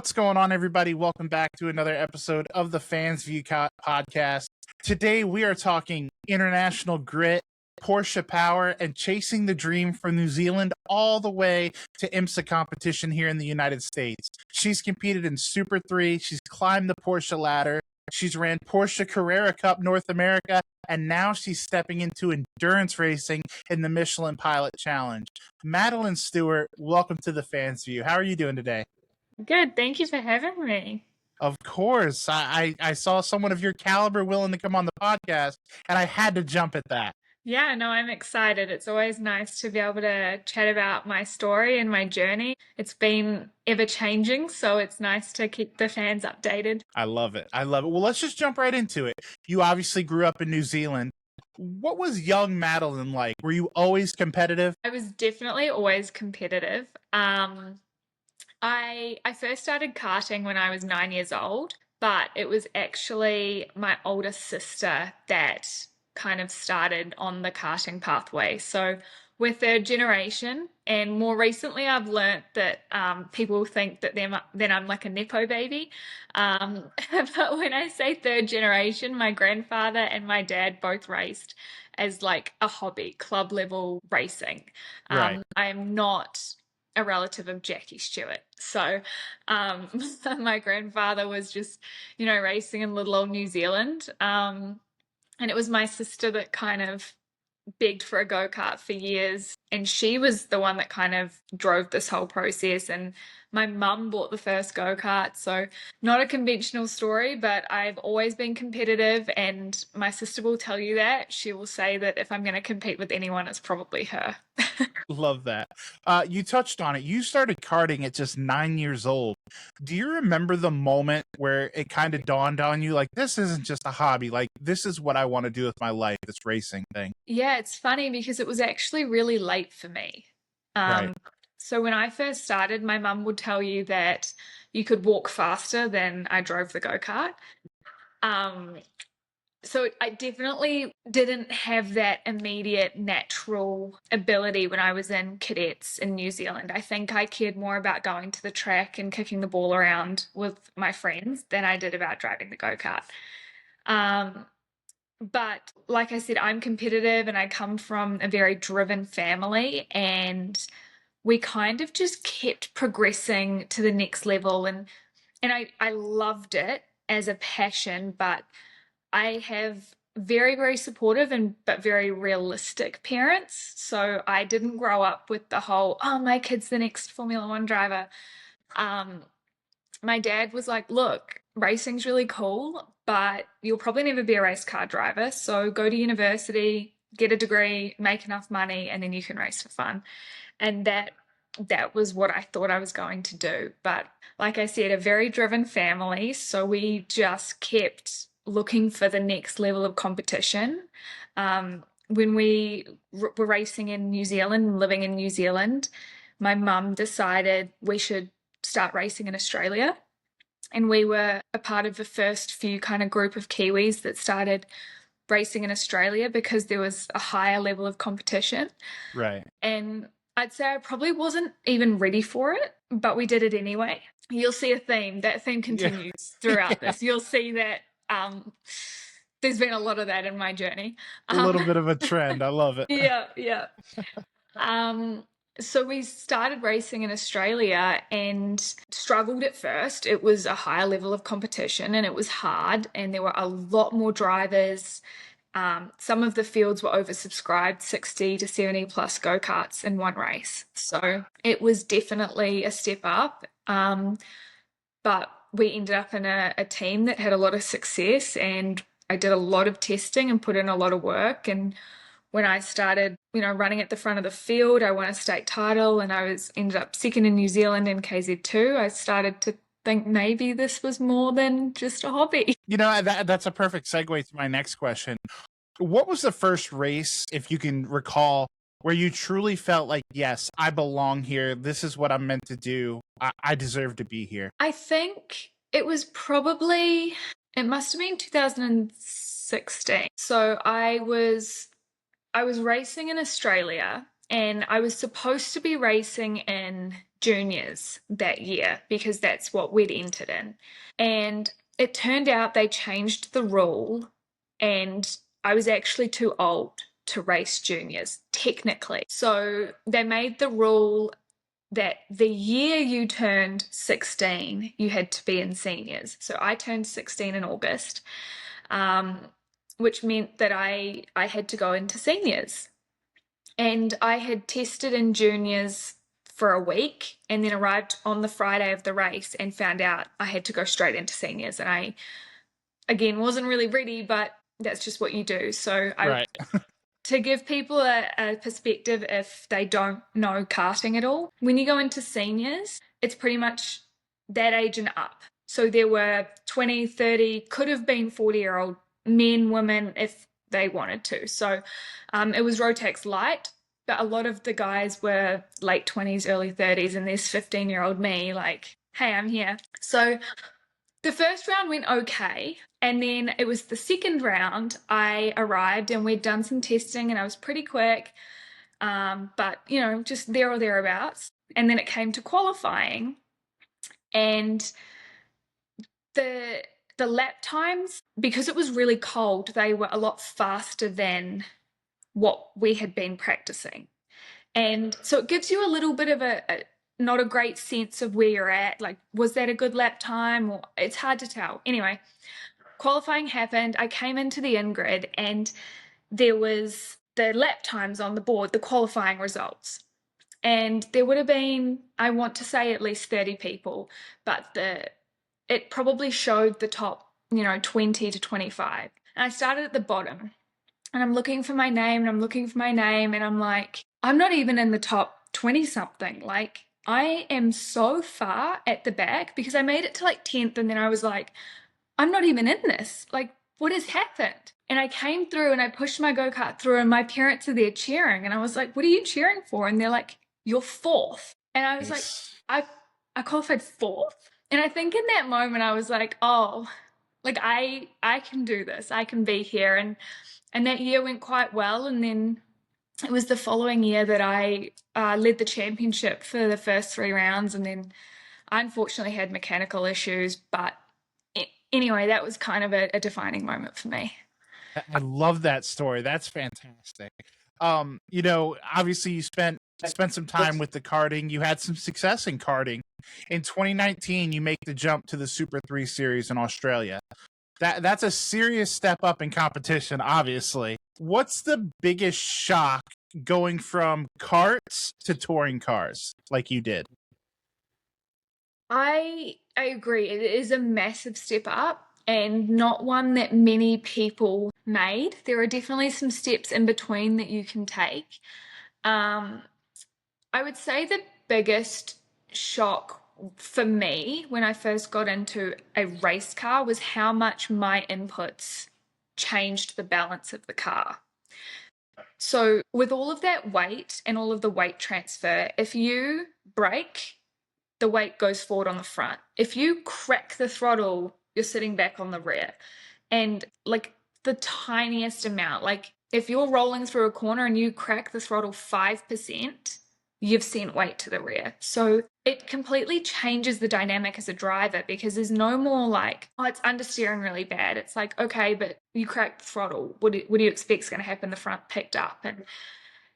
What's going on, everybody? Welcome back to another episode of the Fans View podcast. Today, we are talking international grit, Porsche power, and chasing the dream from New Zealand all the way to IMSA competition here in the United States. She's competed in Super 3. She's climbed the Porsche ladder. She's ran Porsche Carrera Cup North America, and now she's stepping into endurance racing in the Michelin Pilot Challenge. Madeline Stewart, welcome to the Fans View. How are you doing today? Good. Thank you for having me. Of course. I saw someone of your caliber willing to come on the podcast, and I had to jump at that. Yeah, no, I'm excited. It's always nice to be able to chat about my story and my journey. It's been ever changing, so it's nice to keep the fans updated. I love it. I love it. Well, let's just jump right into it. You obviously grew up in New Zealand. What was young Madeline like? Were you always competitive? I was definitely always competitive. I first started karting when I was 9 years old, but it was actually my older sister that kind of started on the karting pathway. So we're third generation, and more recently I've learnt that people think that then I'm like a Nepo baby. But when I say third generation, my grandfather and my dad both raced as like a hobby, club level racing. Right. I am not a relative of Jackie Stewart. So my grandfather was just, racing in little old New Zealand. And it was my sister that kind of begged for a go-kart for years. And she was the one that kind of drove this whole process. And my mum bought the first go-kart. So not a conventional story, but I've always been competitive. And my sister will tell you that. She will say that if I'm going to compete with anyone, it's probably her. Love that. You touched on it. You started karting at just 9 years old. Do you remember the moment where it kind of dawned on you, like, this isn't just a hobby, like, this is what I want to do with my life, this racing thing? Yeah, it's funny because it was actually really late for me. Right. So when I first started, my mum would tell you that you could walk faster than I drove the go-kart. So I definitely didn't have that immediate natural ability when I was in cadets in New Zealand. I think I cared more about going to the track and kicking the ball around with my friends than I did about driving the go-kart. But like I said, I'm competitive and I come from a very driven family, and we kind of just kept progressing to the next level. And I loved it as a passion, but I have very, very supportive but very realistic parents. So I didn't grow up with the whole, oh, my kid's the next Formula One driver. My dad was like, look, racing's really cool, but you'll probably never be a race car driver. So go to university, get a degree, make enough money, and then you can race for fun. And that was what I thought I was going to do. But like I said, a very driven family. So we just kept looking for the next level of competition. When we were racing in New Zealand, living in New Zealand, my mum decided we should start racing in Australia. And we were a part of the first few kind of group of Kiwis that started racing in Australia because there was a higher level of competition. Right. And I'd say I probably wasn't even ready for it, but we did it anyway. You'll see a theme. That theme continues throughout this. You'll see that there's been a lot of that in my journey. A little bit of a trend. I love it. Yeah. So we started racing in Australia and struggled at first. It was a higher level of competition and it was hard, and there were a lot more drivers. Some of the fields were oversubscribed, 60 to 70 plus go-karts in one race. So it was definitely a step up. But we ended up in a team that had a lot of success, and I did a lot of testing and put in a lot of work. And when I started, running at the front of the field, I won a state title, and I ended up second in New Zealand in KZ2. I started to think maybe this was more than just a hobby. That's a perfect segue to my next question. What was the first race, if you can recall, where you truly felt like, yes, I belong here. This is what I'm meant to do. I deserve to be here. I think it was it must have been 2016. So I was racing in Australia, and I was supposed to be racing in juniors that year because that's what we'd entered in. And it turned out they changed the rule, and I was actually too old to race juniors, technically. So they made the rule that the year you turned 16, you had to be in seniors. So I turned 16 in August, which meant that I had to go into seniors. And I had tested in juniors for a week and then arrived on the Friday of the race and found out I had to go straight into seniors. And I, again, wasn't really ready, but that's just what you do. So to give people a perspective if they don't know karting at all, when you go into seniors, it's pretty much that age and up. So there were 20, 30, could have been 40-year-old men, women, if they wanted to. So it was Rotax light, but a lot of the guys were late 20s, early 30s, and there's 15-year-old me like, hey, I'm here. So the first round went okay, and then it was the second round. I arrived and we'd done some testing and I was pretty quick, but just there or thereabouts. And then it came to qualifying, and the lap times, because it was really cold, they were a lot faster than what we had been practicing. And so it gives you a little bit of a not a great sense of where you're at. Like, was that a good lap time? Or it's hard to tell. Anyway, qualifying happened. I came into the in-grid and there was the lap times on the board, the qualifying results. And there would have been, I want to say, at least 30 people, but it probably showed the top, 20 to 25. And I started at the bottom and I'm looking for my name and I'm like, I'm not even in the top 20 something. Like, I am so far at the back because I made it to like 10th and then I was like, I'm not even in this. Like, what has happened? And I came through and I pushed my go-kart through and my parents are there cheering. And I was like, what are you cheering for? And they're like, you're fourth. And I was like, I qualified fourth. And I think in that moment I was like, oh, like I can do this. I can be here. And that year went quite well. And then it was the following year that I led the championship for the first 3 rounds. And then I unfortunately had mechanical issues. But anyway, that was kind of a defining moment for me. I love that story. That's fantastic. Obviously you spent some time with the karting. You had some success in karting. In 2019, you make the jump to the Super 3 Series in Australia. That's a serious step up in competition, obviously. What's the biggest shock going from karts to touring cars like you did? I agree. It is a massive step up and not one that many people made. There are definitely some steps in between that you can take. I would say the biggest shock for me when I first got into a race car was how much my inputs changed the balance of the car. So with all of that weight and all of the weight transfer, if you brake, the weight goes forward on the front. If you crack the throttle, you're sitting back on the rear. And like the tiniest amount, like if you're rolling through a corner and you crack the throttle 5%, you've sent weight to the rear. So it completely changes the dynamic as a driver because there's no more like, oh, it's understeering really bad. It's like, okay, but you cracked the throttle. What do you expect is going to happen? The front picked up. And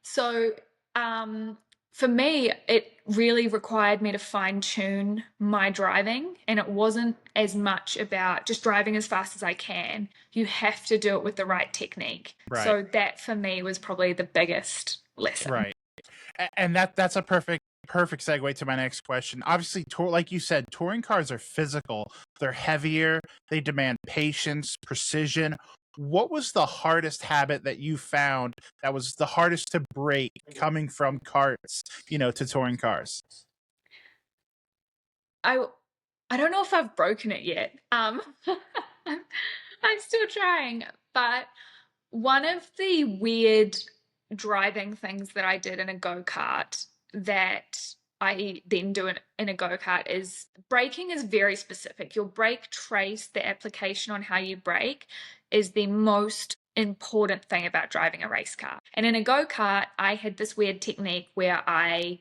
so for me, it really required me to fine tune my driving, and it wasn't as much about just driving as fast as I can. You have to do it with the right technique. Right. So that for me was probably the biggest lesson. Right. And that's a perfect segue to my next question. Obviously, like you said, touring cars are physical. They're heavier. They demand patience, precision. What was the hardest habit that you found that was the hardest to break coming from karts, to touring cars? I don't know if I've broken it yet. I'm still trying, but one of the weird driving things that I did in a go-kart that I then do in a go-kart is braking is very specific. Your brake trace, the application on how you brake is the most important thing about driving a race car. And in a go-kart, I had this weird technique where I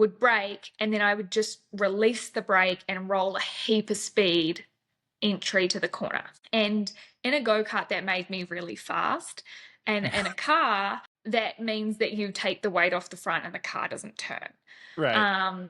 would brake, and then I would just release the brake and roll a heap of speed entry to the corner. And in a go-kart, that made me really fast. And in a car, that means that you take the weight off the front and the car doesn't turn. Right.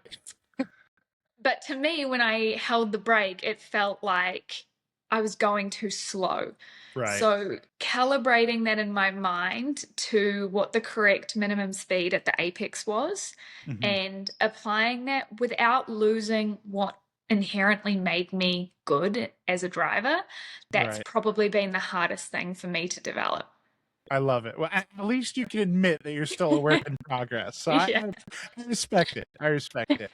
But to me, when I held the brake, it felt like I was going too slow. Right. So calibrating that in my mind to what the correct minimum speed at the apex was, Mhm. and applying that without losing what inherently made me good as a driver, that's Right. probably been the hardest thing for me to develop. I love it. Well, at least you can admit that you're still a work in progress. So Yeah. I respect it. I respect it.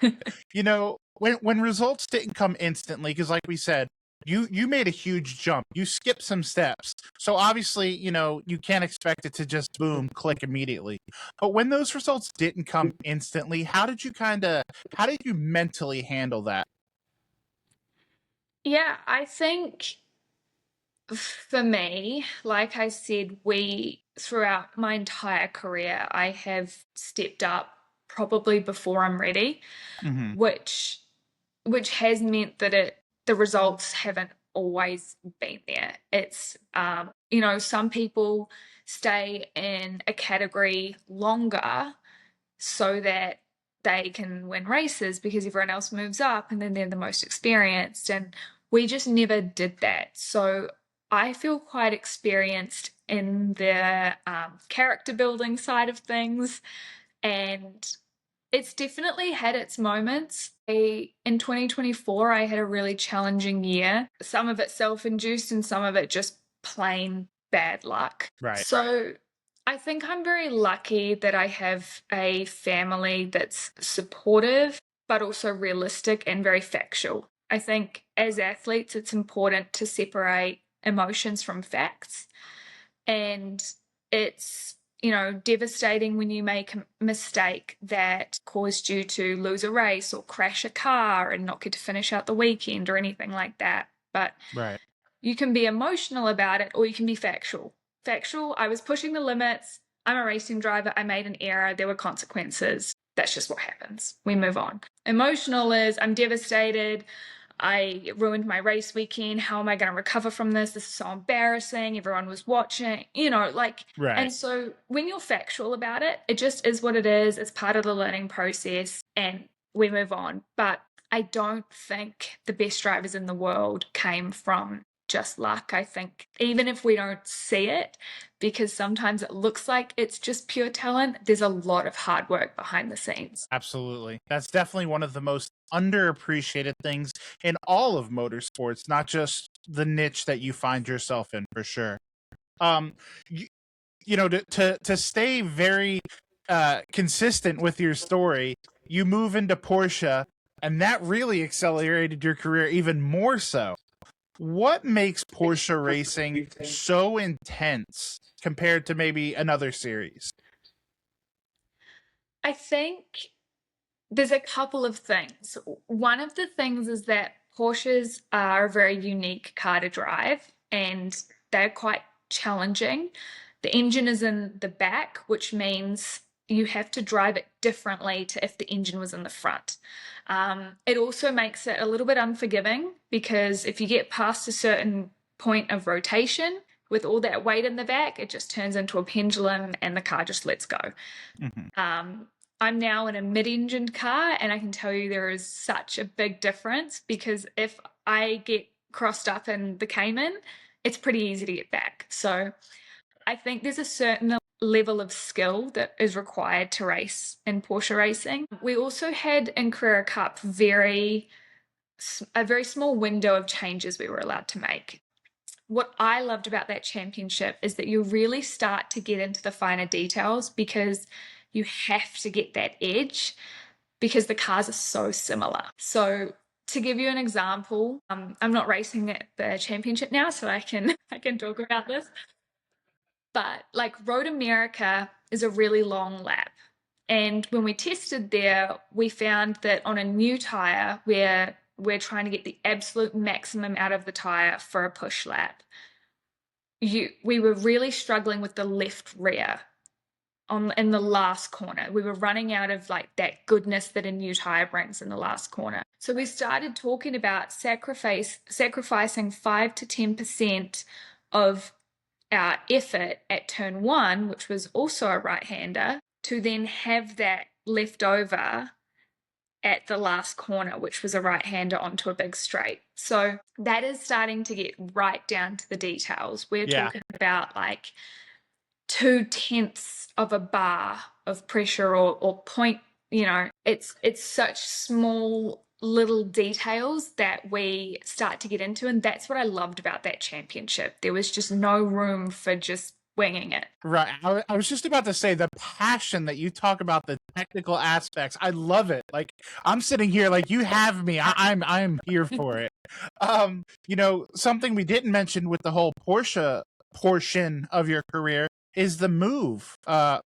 You know, when results didn't come instantly, because like we said, you made a huge jump. You skipped some steps. So obviously, you know, you can't expect it to just boom, click immediately. But when those results didn't come instantly, how did you mentally handle that? Yeah, I think for me, like I said, throughout my entire career, I have stepped up probably before I'm ready, Hmm. which has meant that the results haven't always been there. It's some people stay in a category longer so that they can win races because everyone else moves up and then they're the most experienced. And we just never did that. So I feel quite experienced in the character building side of things. And it's definitely had its moments. In 2024, I had a really challenging year. Some of it self-induced and some of it just plain bad luck. Right. So I think I'm very lucky that I have a family that's supportive, but also realistic and very factual. I think as athletes, it's important to separate emotions from facts. And it's devastating when you make a mistake that caused you to lose a race or crash a car and not get to finish out the weekend or anything like that. But Right. you can be emotional about it or you can be factual. Factual, I was pushing the limits. I'm a racing driver. I made an error. There were consequences. That's just what happens. We move on. Emotional is I'm devastated. I ruined my race weekend. How am I going to recover from this? This is so embarrassing. Everyone was watching, Right. and so when you're factual about it, it just is what it is. It's part of the learning process and we move on. But I don't think the best drivers in the world came from just luck. I think even if we don't see it, because sometimes it looks like it's just pure talent, there's a lot of hard work behind the scenes. Absolutely. That's definitely one of the most underappreciated things in all of motorsports, not just the niche that you find yourself in, for sure. Um you, to stay very consistent with your story, you move into Porsche and that really accelerated your career even more so. What makes Porsche racing so intense compared to maybe another series? I think there's a couple of things. One of the things is that Porsches are a very unique car to drive and they're quite challenging. The engine is in the back, which means you have to drive it differently to if the engine was in the front. It also makes it a little bit unforgiving because if you get past a certain point of rotation with all that weight in the back, it just turns into a pendulum and the car just lets go. Mhm. I'm now in a mid-engined car and I can tell you there is such a big difference because if I get crossed up in the Cayman, it's pretty easy to get back. So I think there's a certain level of skill that is required to race in Porsche racing. We also had in Carrera Cup a very small window of changes we were allowed to make. What I loved about that championship is that you really start to get into the finer details because you have to get that edge because the cars are so similar. So to give you an example, I'm not racing at the championship now, so I can talk about this. But like Road America is a really long lap. And when we tested there, we found that on a new tire, where we're trying to get the absolute maximum out of the tire for a push lap, we were really struggling with the left rear. in the last corner. We were running out of like that goodness that a new tire brings in the last corner. So we started talking about sacrificing 5 to 10% of our effort at turn 1, which was also a right-hander, to then have that left over at the last corner, which was a right-hander onto a big straight. So that is starting to get right down to the details. We're talking about like 0.2 of a bar of pressure or point, it's such small little details that we start to get into, and that's what I loved about that championship. There was just no room for just winging it. Right. I was just about to say, the passion that you talk about, the technical aspects, I love it. Like, I'm sitting here like, you have me. I'm here for it. Something we didn't mention with the whole Porsche portion of your career is the move.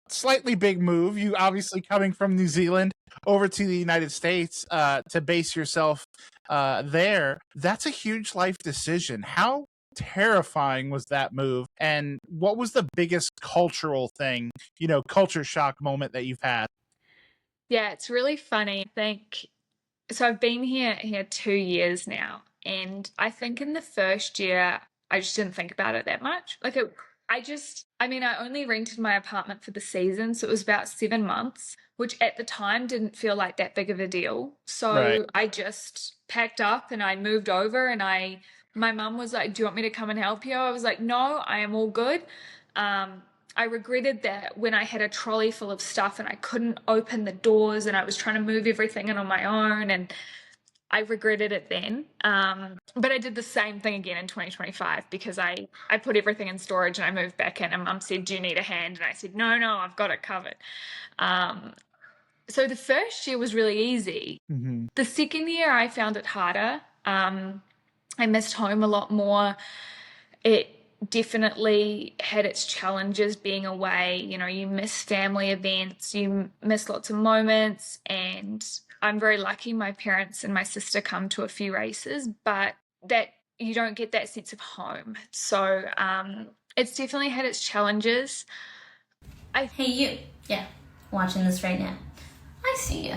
Slightly big move. You obviously coming from New Zealand over to the United States to base yourself there. That's a huge life decision. How terrifying was that move, and what was the biggest cultural thing, culture shock moment that you've had? Yeah, it's really funny. I think so. I've been here 2 years now, and I think in the first year I just didn't think about it that much. I only rented my apartment for the season, so it was about 7 months, which at the time didn't feel like that big of a deal. So Right. I just packed up and I moved over, and my mum was like, "Do you want me to come and help you?" I was like, "No, I am all good." I regretted that when I had a trolley full of stuff and I couldn't open the doors and I was trying to move everything in on my own, and I regretted it then. But I did the same thing again in 2025 because I put everything in storage and I moved back in, and Mum said, "Do you need a hand?" And I said, No, I've got it covered. So the first year was really easy. Mm-hmm. The second year I found it harder. I missed home a lot more. It definitely had its challenges being away. You miss family events, you miss lots of moments, and I'm very lucky my parents and my sister come to a few races, but that you don't get that sense of home. So it's definitely had its challenges. Hey you, yeah, watching this right now. I see you.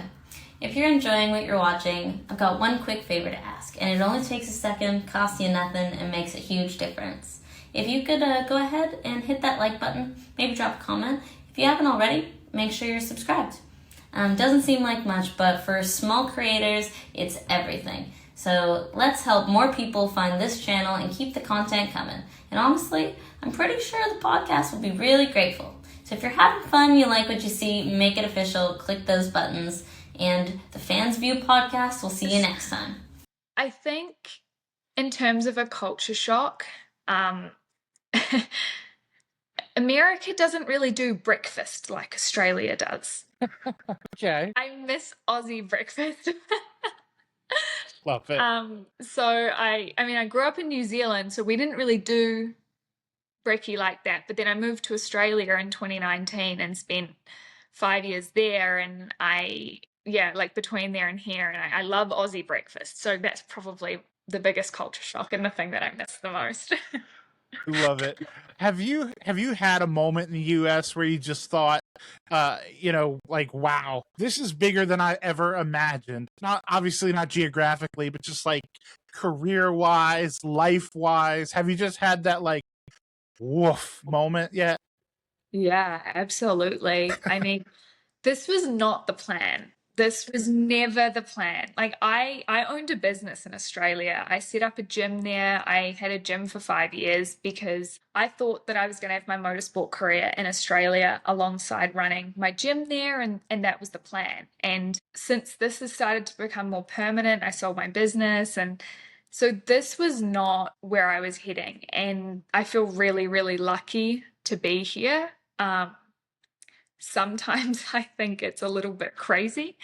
If you're enjoying what you're watching, I've got one quick favor to ask, and it only takes a second, costs you nothing, and makes a huge difference. If you could go ahead and hit that like button, maybe drop a comment. If you haven't already, make sure you're subscribed. Doesn't seem like much, but for small creators, it's everything. So let's help more people find this channel and keep the content coming. And honestly, I'm pretty sure the podcast will be really grateful. So if you're having fun, you like what you see, make it official, click those buttons, and the Fans View podcast, we'll see you next time. I think in terms of a culture shock, America doesn't really do breakfast like Australia does. Okay. I miss Aussie breakfast. Love it. So I grew up in New Zealand, so we didn't really do brekkie like that. But then I moved to Australia in 2019 and spent 5 years there, and between there and here, and I love Aussie breakfast. So that's probably the biggest culture shock and the thing that I miss the most. Love it. Have you had a moment in the US where you just thought, like, wow, this is bigger than I ever imagined? Not obviously not geographically, but just like career wise, life wise. Have you just had that like woof moment yet? Yeah, absolutely. I mean, this was not the plan. This was never the plan. Like I owned a business in Australia. I set up a gym there. I had a gym for 5 years because I thought that I was going to have my motorsport career in Australia alongside running my gym there, and that was the plan. And since this has started to become more permanent, I sold my business, and so this was not where I was heading. And I feel really, really lucky to be here. Sometimes I think it's a little bit crazy,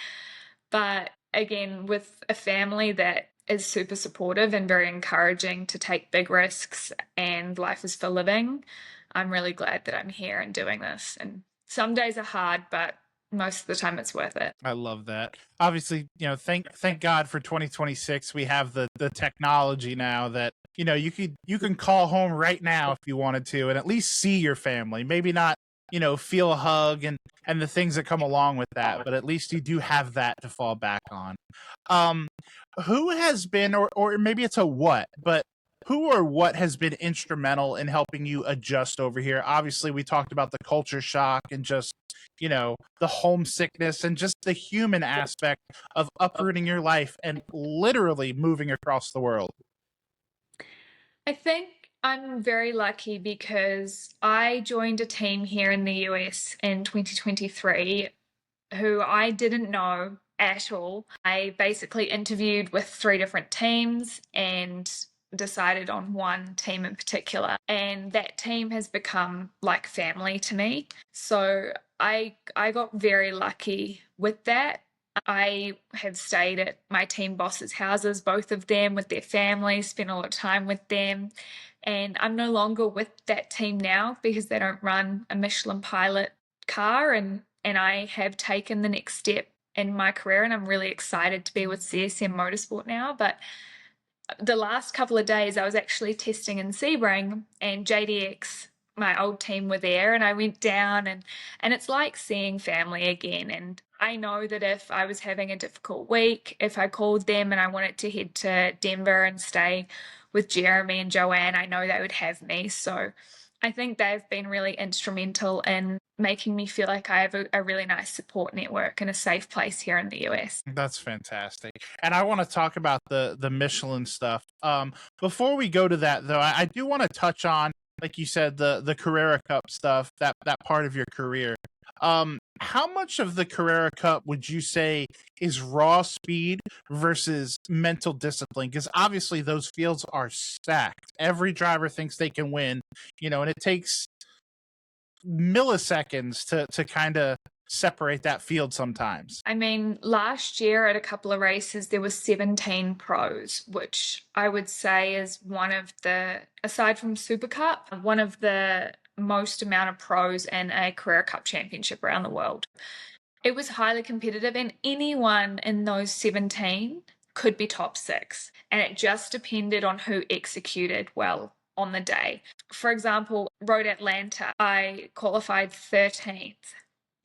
but again, with a family that is super supportive and very encouraging to take big risks, and life is for living, I'm really glad that I'm here and doing this. And some days are hard, but most of the time it's worth it. I love that. Obviously, thank God for 2026. We have the technology now that, you can call home right now if you wanted to, and at least see your family. Maybe not feel a hug and the things that come along with that. But at least you do have that to fall back on. Who has been, or maybe it's a what, but who or what has been instrumental in helping you adjust over here? Obviously, we talked about the culture shock and just, the homesickness and just the human aspect of uprooting your life and literally moving across the world. I think I'm very lucky because I joined a team here in the US in 2023 who I didn't know at all. I basically interviewed with 3 different teams and decided on one team in particular, and that team has become like family to me. So I got very lucky with that. I have stayed at my team bosses' houses, both of them, with their families, spent a lot of time with them. And I'm no longer with that team now because they don't run a Michelin Pilot car, and I have taken the next step in my career, and I'm really excited to be with CSM Motorsport now. But the last couple of days I was actually testing in Sebring, and JDX, my old team, were there, and I went down and it's like seeing family again. And I know that if I was having a difficult week, if I called them and I wanted to head to Denver and stay with Jeremy and Joanne, I know they would have me. So I think they've been really instrumental in making me feel like I have a really nice support network and a safe place here in the US. That's fantastic. And I want to talk about the Michelin stuff. Before we go to that, though, I do want to touch on, like you said, the Carrera Cup stuff, that part of your career. How much of the Carrera Cup would you say is raw speed versus mental discipline? Because obviously those fields are stacked. Every driver thinks they can win, and it takes milliseconds to kind of separate that field sometimes. I mean, last year at a couple of races, there were 17 pros, which I would say is one of the, aside from Super Cup, one of the most amount of pros in a Carrera Cup championship around the world. It was highly competitive, and anyone in those 17 could be top 6. And it just depended on who executed well on the day. For example, Road Atlanta, I qualified 13th,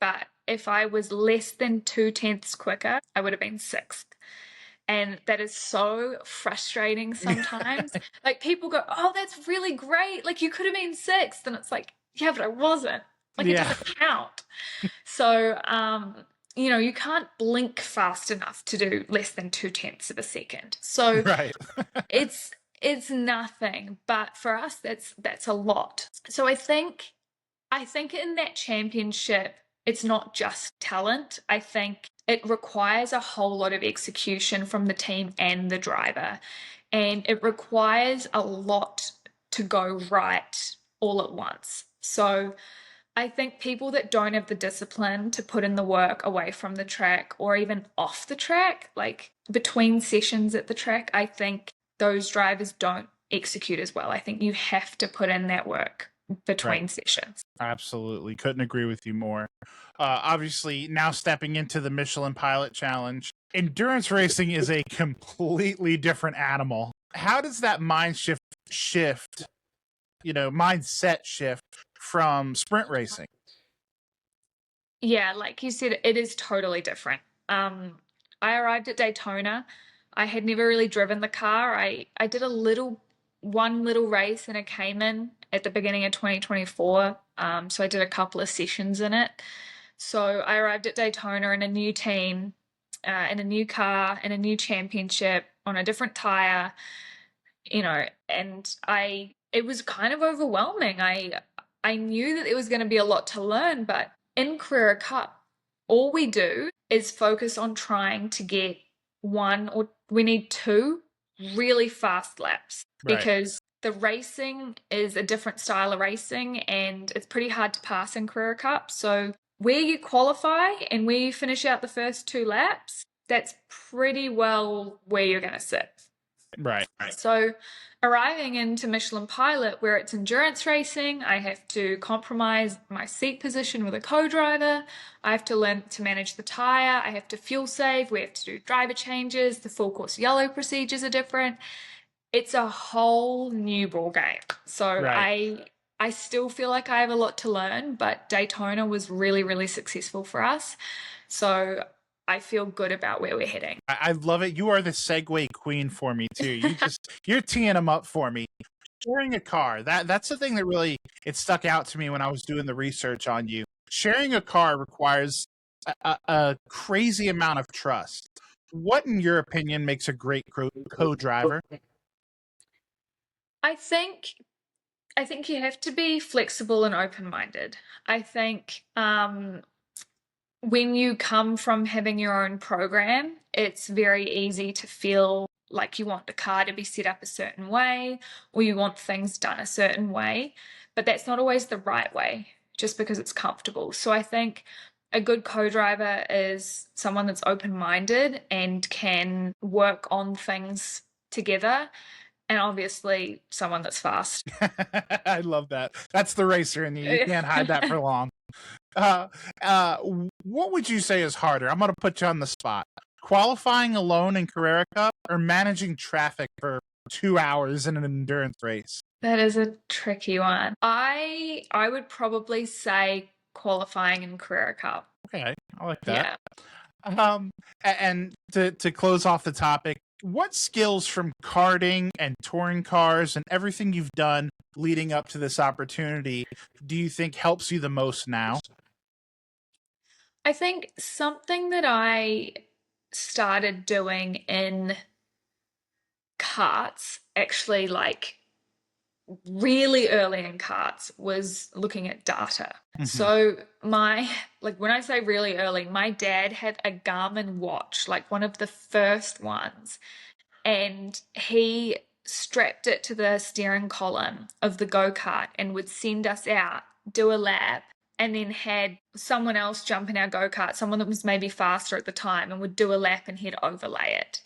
but if I was less than 2/10 quicker, I would have been 6th. And that is so frustrating sometimes. Like, people go, oh, that's really great. Like, you could have been 6th. And it's like, yeah, but I wasn't. Like, It doesn't count. So, you can't blink fast enough to do less than 2/10 of a second. So Right. it's nothing. But for us, that's a lot. So I think in that championship, it's not just talent. I think it requires a whole lot of execution from the team and the driver. And it requires a lot to go right all at once. So I think people that don't have the discipline to put in the work away from the track or even off the track, like between sessions at the track, I think those drivers don't execute as well. I think you have to put in that work between sessions. Absolutely. Couldn't agree with you more. Obviously, now stepping into the Michelin Pilot Challenge, endurance racing is a completely different animal. How does that mindset shift from sprint racing? Yeah, like you said, it is totally different. I arrived at Daytona. I had never really driven the car. I did one little race in a Cayman at the beginning of 2024. So I did a couple of sessions in it. So I arrived at Daytona in a new team, in a new car, in a new championship, on a different tire, and it was kind of overwhelming. I knew that there was going to be a lot to learn, but in Carrera Cup, all we do is focus on trying to get we need 2 really fast laps, because the racing is a different style of racing and it's pretty hard to pass in Carrera Cup. So where you qualify and where you finish out the first 2 laps, that's pretty well where you're going to sit. Right. So arriving into Michelin Pilot, where it's endurance racing, I have to compromise my seat position with a co-driver. I have to learn to manage the tire. I have to fuel save. We have to do driver changes. The full course yellow procedures are different. It's a whole new ball game. So I still feel like I have a lot to learn, but Daytona was really, really successful for us. So I feel good about where we're heading. I love it. You are the segue queen for me too. You're teeing them up for me. Sharing a car, that's the thing that really it stuck out to me when I was doing the research on you. Sharing a car requires a crazy amount of trust. What, in your opinion, makes a great co-driver? I think you have to be flexible and open-minded. I think when you come from having your own program, it's very easy to feel like you want the car to be set up a certain way or you want things done a certain way, but that's not always the right way just because it's comfortable. So I think a good co-driver is someone that's open-minded and can work on things together, and obviously someone that's fast. I love that. That's the racer in you. You can't hide that for long. What would you say is harder? I'm going to put you on the spot. Qualifying alone in Carrera Cup or managing traffic for 2 hours in an endurance race? That is a tricky one. I would probably say qualifying in Carrera Cup. Okay, I like that. Yeah. And to close off the topic, what skills from karting and touring cars and everything you've done leading up to this opportunity do you think helps you the most now? I think something that I started doing in karts, actually like really early in karts, was looking at data. So when I say really early, my dad had a Garmin watch, like one of the first ones, and he strapped it to the steering column of the go-kart and would send us out, do a lap, and then had someone else jump in our go-kart, someone that was maybe faster at the time, and would do a lap and he'd overlay it.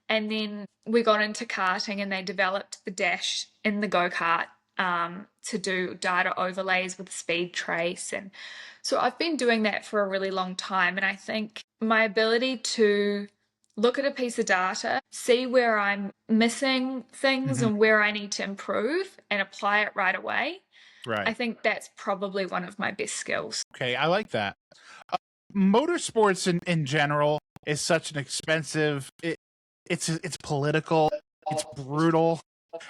And then we got into karting and they developed the dash in the go-kart to do data overlays with speed trace. And so I've been doing that for a really long time. And I think my ability to look at a piece of data, see where I'm missing things and where I need to improve and apply it right away. Right. I think that's probably one of my best skills. Okay, I like that. Motorsports in general is such an expensive. It's political. It's brutal.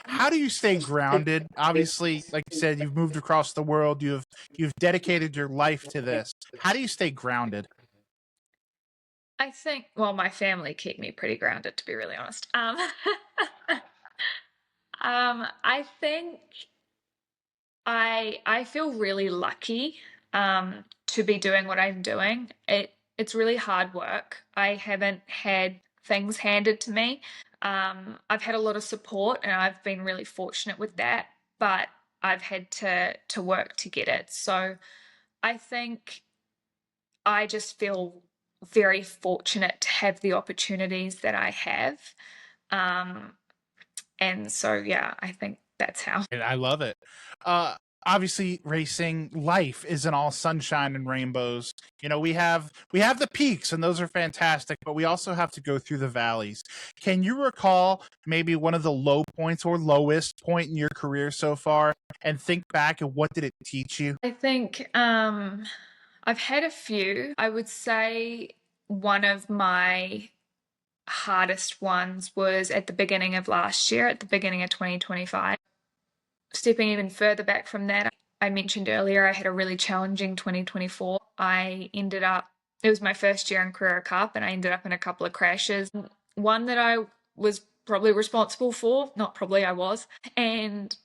How do you stay grounded? Obviously, like you said, you've moved across the world. You've dedicated your life to this. How do you stay grounded? I think, well, my family keep me pretty grounded, to be really honest. I think I feel really lucky to be doing what I'm doing. It's really hard work. I haven't had things handed to me. I've had a lot of support and I've been really fortunate with that, but I've had to work to get it. So I think I just feel very fortunate to have the opportunities that I have. And so, yeah, I think that's how. And I love it. Obviously, racing life isn't all sunshine and rainbows. You know, we have the peaks, and those are fantastic, but we also have to go through the valleys. Can you recall maybe one of the low points or lowest point in your career so far, and think back and what did it teach you? I think I've had a few. I would say one of my hardest ones was at the beginning of last year, at the beginning of 2025. Stepping even further back from that, I mentioned earlier I had a really challenging 2024. It was my first year in Carrera Cup, and I ended up in a couple of crashes. One that I was probably responsible for, not probably, I was, and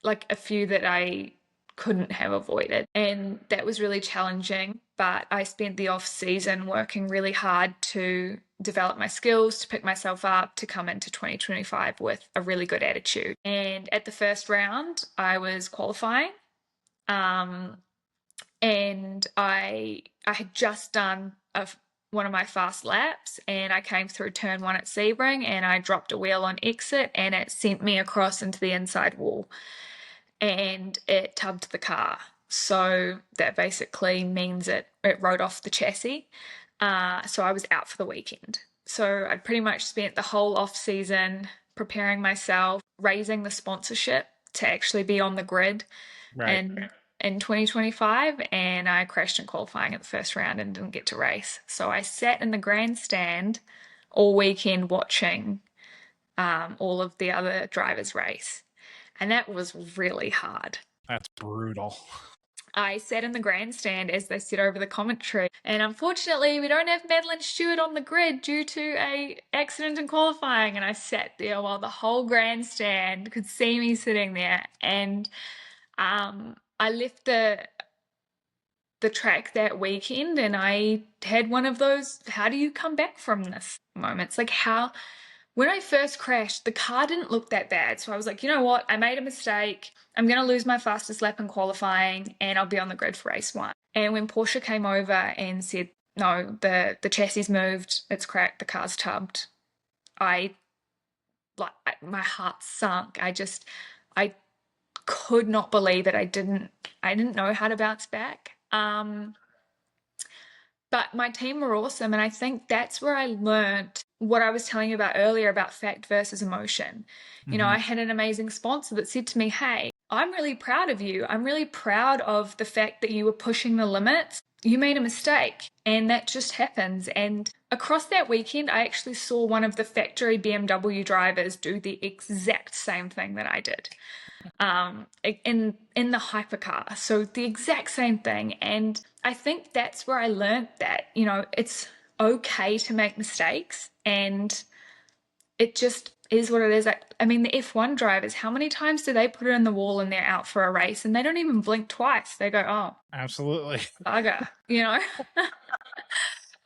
like a few that I couldn't have avoided. And that was really challenging, but I spent the off season working really hard to develop my skills, to pick myself up, to come into 2025 with a really good attitude. And at the first round, I was qualifying, and I had just done one of my fast laps, and I came through turn 1 at Sebring, and I dropped a wheel on exit, and it sent me across into the inside wall, and it tubbed the car. So that basically means it rode off the chassis. So I was out for the weekend. So I'd pretty much spent the whole off season preparing myself, raising the sponsorship to actually be on the grid, Right. and in 2025, and I crashed in qualifying at the first round and didn't get to race. So I sat in the grandstand all weekend watching all of the other drivers race, and that was really hard. That's brutal. I sat in the grandstand as they said over the commentary, and unfortunately we don't have Madeline Stewart on the grid due to a accident in qualifying, and I sat there while the whole grandstand could see me sitting there, and I left the track that weekend, and I had one of those how do you come back from this moments. Like, when I first crashed, the car didn't look that bad. So I was like, you know what? I made a mistake. I'm going to lose my fastest lap in qualifying and I'll be on the grid for race 1. And when Porsche came over and said, no, the chassis moved, it's cracked, the car's tubbed, my heart sunk. I could not believe it. I didn't know how to bounce back. But my team were awesome, and I think that's where I learned what I was telling you about earlier about fact versus emotion. You know, I had an amazing sponsor that said to me, hey, I'm really proud of you. I'm really proud of the fact that you were pushing the limits. You made a mistake, and that just happens. And across that weekend, I actually saw one of the factory BMW drivers do the exact same thing that I did. In the hypercar, so the exact same thing. And I think that's where I learned that, you know, it's okay to make mistakes, and it just is what it is. I mean, the F1 drivers, how many times do they put it in the wall and they're out for a race and they don't even blink twice? They go, oh, Absolutely. bugger, you know.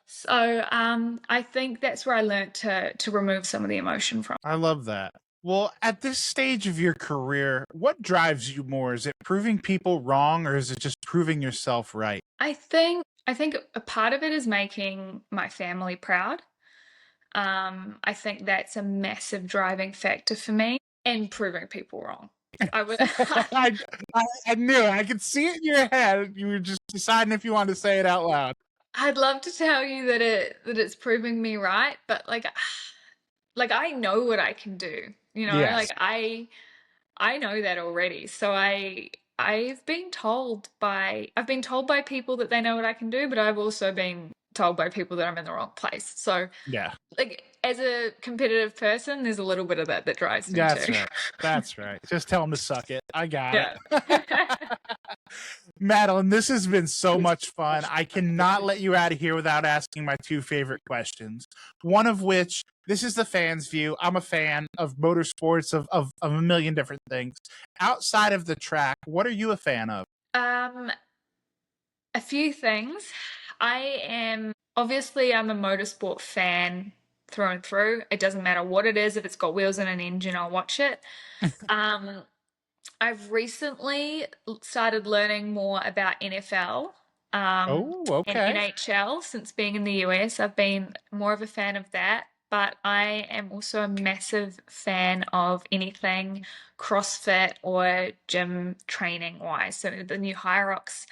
So I think that's where I learned to remove some of the emotion from. I love that. Well, at this stage of your career, what drives you more? Is it proving people wrong, or is it just proving yourself right? I think a part of it is making my family proud. I think that's a massive driving factor for me, and proving people wrong. I would. I knew it. I could see it in your head. You were just deciding if you wanted to say it out loud. I'd love to tell you that it's proving me right, but like I know what I can do. You know, Yes. like I know that already. So I've been told by people that they know what I can do, but I've also been told by people that I'm in the wrong place. So Yeah. like, as a competitive person, there's a little bit of that drives me That's too. right. That's right. Just tell them to suck it. I got Yeah. it. Madeline, this has been so much fun. I cannot let you out of here without asking my 2 favorite questions. One of which, this is the fan's view. I'm a fan of motorsports, of a million different things. Outside of the track, what are you a fan of? A few things. I'm a motorsport fan through and through. It doesn't matter what it is. If it's got wheels and an engine, I'll watch it. I've recently started learning more about NFL and NHL since being in the US. I've been more of a fan of that, but I am also a massive fan of anything CrossFit or gym training wise. So the new Hyrox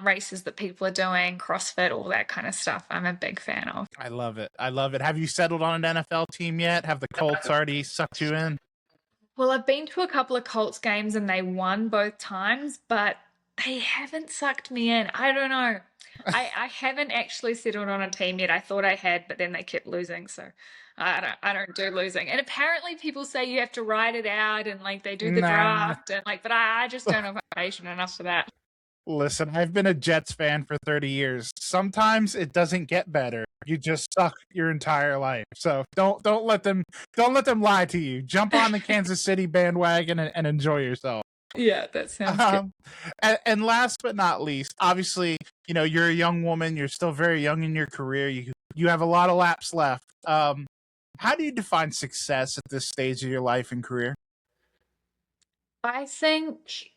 races that people are doing, CrossFit, all that kind of stuff, I'm a big fan of. I love it. I love it. Have you settled on an NFL team yet? Have the Colts already sucked you in? Well, I've been to a couple of Colts games and they won both times, but they haven't sucked me in. I don't know. I haven't actually settled on a team yet. I thought I had, but then they kept losing, so I don't do losing. And apparently people say you have to write it out and like they do the draft and like, but I just don't have patience enough for that. Listen, I've been a Jets fan for 30 years. Sometimes it doesn't get better. You just suck your entire life. So don't let them lie to you. Jump on the Kansas City bandwagon and enjoy yourself. Yeah, that sounds good. And last but not least, obviously, you know, you're a young woman. You're still very young in your career. You have a lot of laps left. How do you define success at this stage of your life and career? I think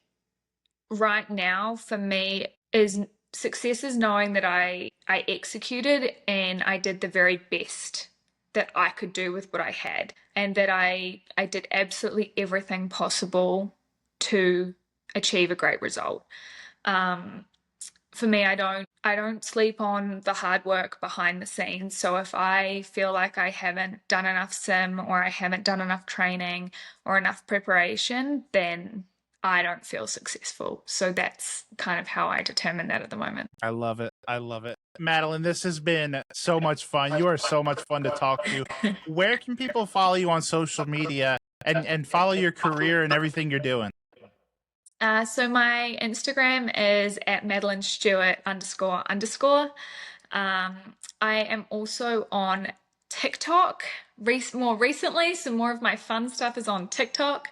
right now for me is success is knowing that I executed and I did the very best that I could do with what I had, and that I did absolutely everything possible to achieve a great result. For me, I don't sleep on the hard work behind the scenes. So if I feel like I haven't done enough sim or I haven't done enough training or enough preparation, then I don't feel successful. So that's kind of how I determine that at the moment. I love it. I love it. Madeline, this has been so much fun. You are so much fun to talk to. Where can people follow you on social media and follow your career and everything you're doing? So my Instagram is at Madeline Stewart __. I am also on TikTok. More recently, some more of my fun stuff is on TikTok.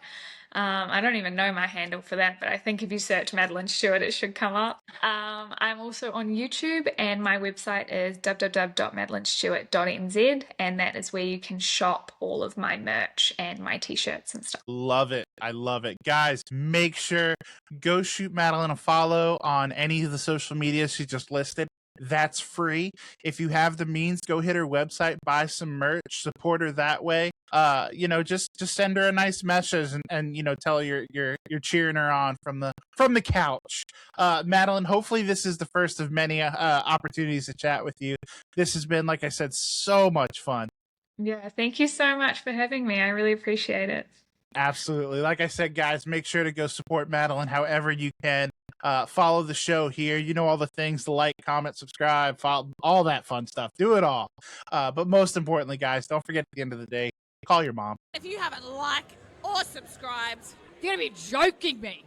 I don't even know my handle for that, but I think if you search Madeline Stewart, it should come up. I'm also on YouTube, and my website is www.madelinestewart.nz, and that is where you can shop all of my merch and my t-shirts and stuff. Love it. I love it. Guys, make sure, go shoot Madeline a follow on any of the social media she just listed. That's free. If you have the means, go hit her website, buy some merch, support her that way. Just send her a nice message and tell her you're cheering her on from the couch. Madeline, hopefully this is the first of many opportunities to chat with you. This has been, like I said, so much fun. Yeah, thank you so much for having me. I really appreciate it. Absolutely. Like I said, guys, make sure to go support Madeline however you can. Follow the show here. You know all the things, the like, comment, subscribe, follow, all that fun stuff. Do it all. But most importantly, guys, don't forget at the end of the day, call your mom. If you haven't liked or subscribed, you're going to be joking me.